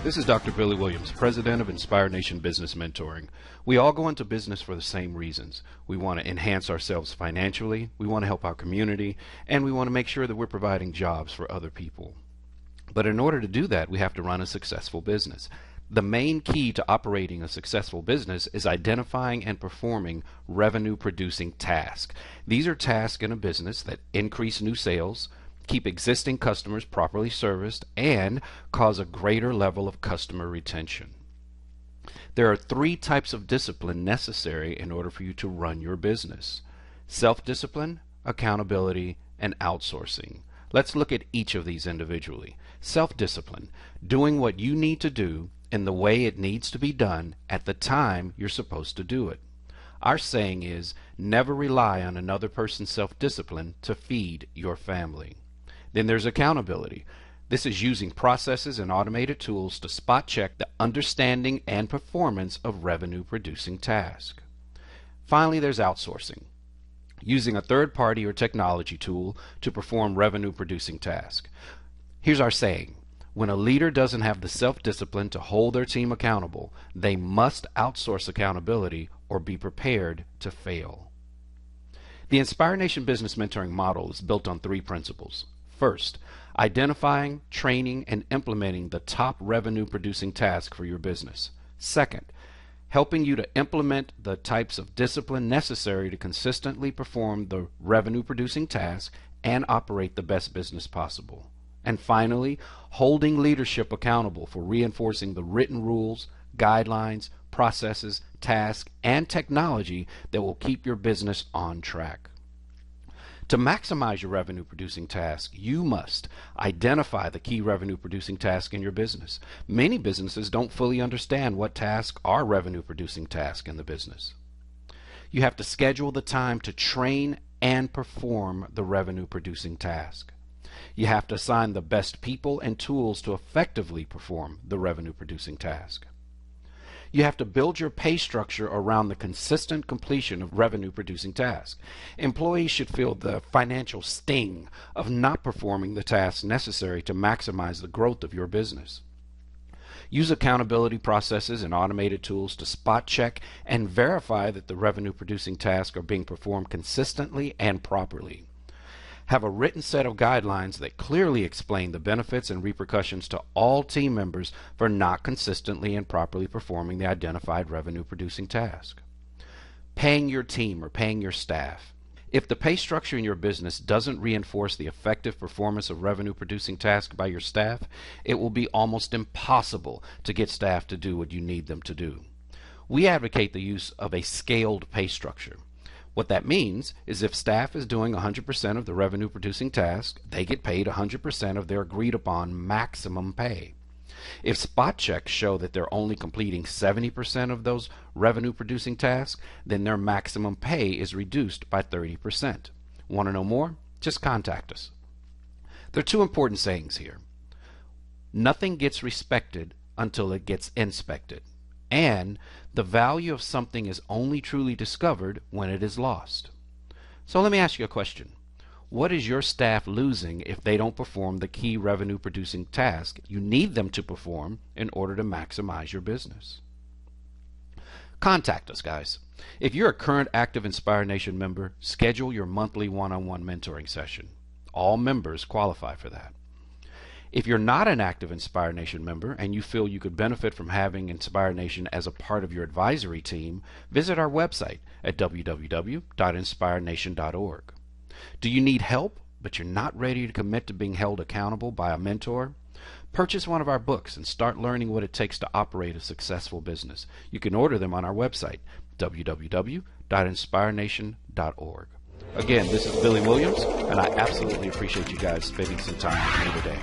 This is Dr. Billy Williams, President of Inspire Nation Business Mentoring. We all go into business for the same reasons. We want to enhance ourselves financially, we want to help our community, and we want to make sure that we're providing jobs for other people. But in order to do that, we have to run a successful business. The main key to operating a successful business is identifying and performing revenue-producing tasks. These are tasks in a business that increase new sales, keep existing customers properly serviced, and cause a greater level of customer retention. There are three types of discipline necessary in order for you to run your business: self-discipline, accountability, and outsourcing. Let's look at each of these individually. Self-discipline, doing what you need to do in the way it needs to be done at the time you're supposed to do it. Our saying is, never rely on another person's self-discipline to feed your family. Then there's accountability. This is using processes and automated tools to spot check the understanding and performance of revenue-producing tasks. Finally, there's outsourcing, using a third party or technology tool to perform revenue-producing tasks. Here's our saying: when a leader doesn't have the self-discipline to hold their team accountable, they must outsource accountability or be prepared to fail. The Inspire Nation Business Mentoring model is built on three principles. First, identifying, training, and implementing the top revenue-producing tasks for your business. Second, helping you to implement the types of discipline necessary to consistently perform the revenue-producing tasks and operate the best business possible. And finally, holding leadership accountable for reinforcing the written rules, guidelines, processes, tasks, and technology that will keep your business on track. To maximize your revenue-producing tasks, you must identify the key revenue-producing tasks in your business. Many businesses don't fully understand what tasks are revenue-producing tasks in the business. You have to schedule the time to train and perform the revenue-producing task. You have to assign the best people and tools to effectively perform the revenue-producing task. You have to build your pay structure around the consistent completion of revenue-producing tasks. Employees should feel the financial sting of not performing the tasks necessary to maximize the growth of your business. Use accountability processes and automated tools to spot check and verify that the revenue-producing tasks are being performed consistently and properly. Have a written set of guidelines that clearly explain the benefits and repercussions to all team members for not consistently and properly performing the identified revenue-producing task. Paying your team or paying your staff. If the pay structure in your business doesn't reinforce the effective performance of revenue-producing tasks by your staff, it will be almost impossible to get staff to do what you need them to do. We advocate the use of a scaled pay structure. What that means is if staff is doing 100% of the revenue-producing tasks, they get paid 100% of their agreed-upon maximum pay. If spot checks show that they're only completing 70% of those revenue-producing tasks, then their maximum pay is reduced by 30%. Want to know more? Just contact us. There are two important sayings here. Nothing gets respected until it gets inspected. And the value of something is only truly discovered when it is lost. So let me ask you a question. What is your staff losing if they don't perform the key revenue-producing task you need them to perform in order to maximize your business? Contact us, guys. If you're a current active Inspire Nation member, schedule your monthly one-on-one mentoring session. All members qualify for that. If you're not an active Inspire Nation member and you feel you could benefit from having Inspire Nation as a part of your advisory team, visit our website at www.inspirenation.org. Do you need help, but you're not ready to commit to being held accountable by a mentor? Purchase one of our books and start learning what it takes to operate a successful business. You can order them on our website, www.inspirenation.org. Again, this is Billy Williams, and I absolutely appreciate you guys spending some time with me today.